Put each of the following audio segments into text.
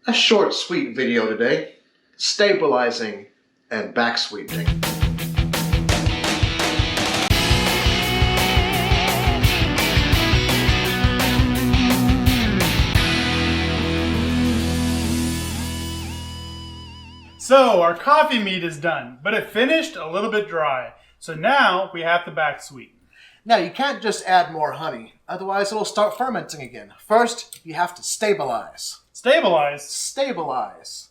A short, sweet video today, stabilizing and backsweetening. So our coffee mead is done, but it finished a little bit dry. So now we have to backsweeten. Now, you can't just add more honey, otherwise it'll start fermenting again. First, you have to stabilize. Stabilize? Stabilize.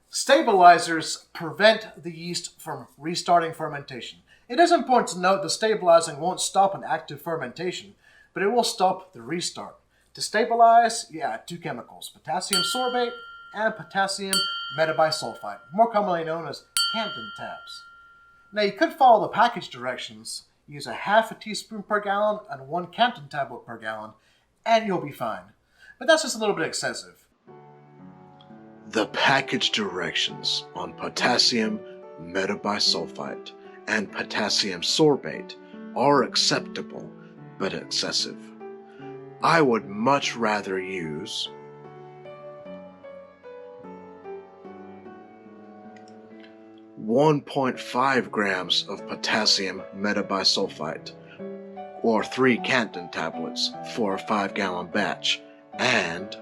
Stabilizers prevent the yeast from restarting fermentation. It is important to note that stabilizing won't stop an active fermentation, but it will stop the restart. To stabilize, you add two chemicals, potassium sorbate and potassium metabisulfite, more commonly known as Campden tabs. Now, you could follow the package directions. Use a half a teaspoon per gallon and 1 Campden tablet per gallon, and you'll be fine. But that's just a little bit excessive. The package directions on potassium metabisulfite and potassium sorbate are acceptable, but excessive. I would much rather use 1.5 grams of potassium metabisulfite, or 3 Campden tablets for a 5-gallon batch, and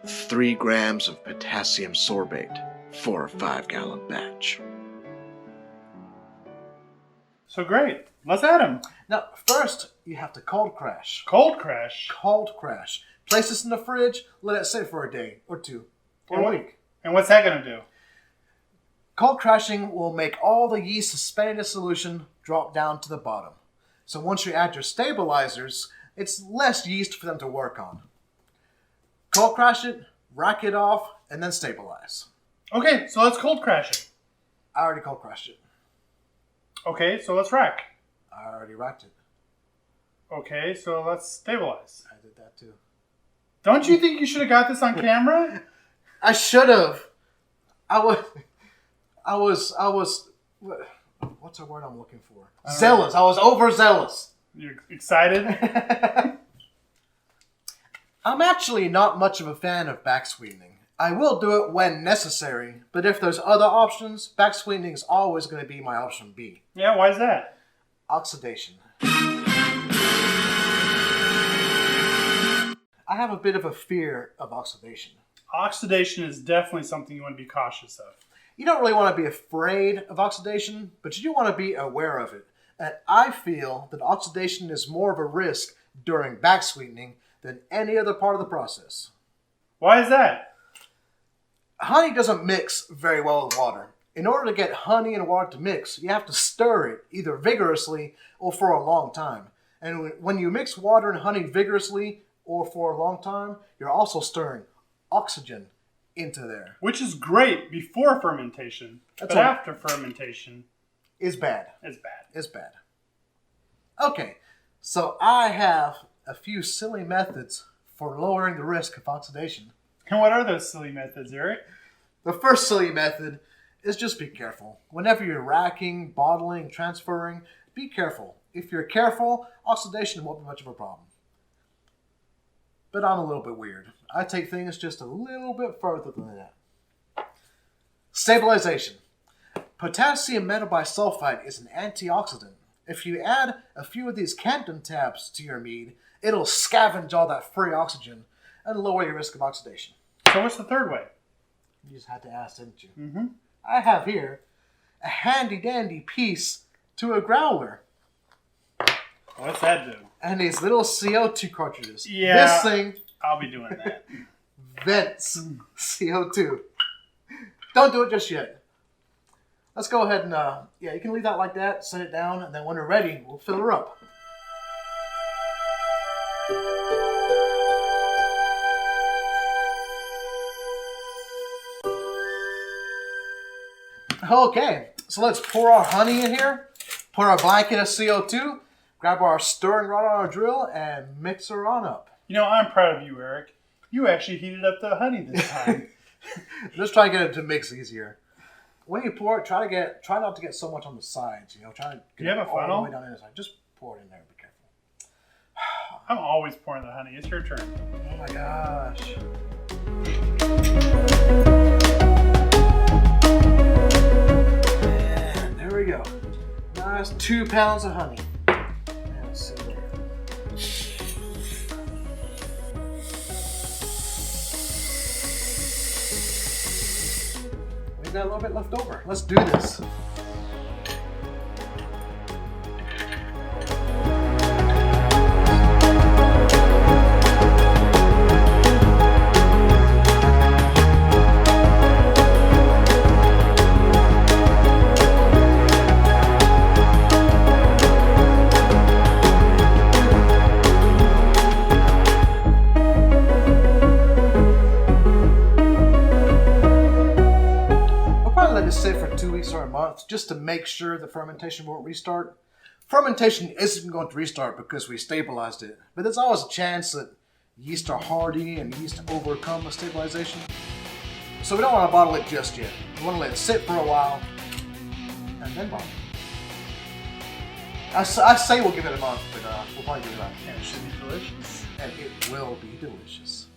3 grams of potassium sorbate for a 5-gallon batch. So great. Let's add them. Now, first, you have to cold crash. Cold crash? Cold crash. Place this in the fridge, let it sit for a day or two, or a week. And what's that going to do? Cold crashing will make all the yeast suspended in the solution drop down to the bottom. So once you add your stabilizers, it's less yeast for them to work on. Cold crash it, rack it off, and then stabilize. Okay, so let's cold crash it. I already cold crashed it. Okay, so let's rack. I already racked it. Okay, so let's stabilize. I did that too. Don't you think you should have got this on camera? I should have. I was, what's the word I'm looking for? Zealous. I was overzealous. You're excited? I'm actually not much of a fan of backsweetening. I will do it when necessary, but if there's other options, backsweetening is always going to be my option B. Yeah, why is that? Oxidation. I have a bit of a fear of oxidation. Oxidation is definitely something you want to be cautious of. You don't really want to be afraid of oxidation, but you do want to be aware of it. And I feel that oxidation is more of a risk during backsweetening than any other part of the process. Why is that? Honey doesn't mix very well with water. In order to get honey and water to mix, you have to stir it either vigorously or for a long time. And when you mix water and honey vigorously or for a long time, you're also stirring oxygen into there. Which is great before fermentation, but after fermentation is bad. It's bad. It's bad. Okay, so I have a few silly methods for lowering the risk of oxidation. And what are those silly methods, Eric? The first silly method is just be careful. Whenever you're racking, bottling, transferring, be careful. If you're careful, oxidation won't be much of a problem. But I'm a little bit weird. I take things just a little bit further than that. Stabilization. Potassium metabisulfite is an antioxidant. If you add a few of these Campden tabs to your mead, it'll scavenge all that free oxygen and lower your risk of oxidation. So what's the third way? You just had to ask, didn't you? Mm-hmm. I have here a handy-dandy piece to a growler. What's that do? And these little CO2 cartridges. Yeah, this thing I'll be doing that. vents CO2. Don't do it just yet. Let's go ahead and, you can leave that like that, set it down, and then when we're ready, we'll fill her up. Okay, so let's pour our honey in here, put our blanket of CO2, grab our stirring rod on our drill, and mix her on up. You know, I'm proud of you, Eric. You actually heated up the honey this time. Just try to get it to mix easier. When you pour it, try not to get so much on the sides. Try to get Do you have a all funnel? the way down inside. Just pour it in there. Be careful. I'm always pouring the honey. It's your turn. Oh my gosh. And there we go. Nice 2 pounds of honey. Let's see there. We've got a little bit left over. Let's do this. Sit for 2 weeks or a month just to make sure the fermentation won't restart. Fermentation isn't going to restart because we stabilized it, but there's always a chance that yeast are hardy and yeast overcome the stabilization. So we don't want to bottle it just yet. We want to let it sit for a while and then bottle it. I say we'll give it a month, but we'll probably give it a month. And it should be delicious. And it will be delicious.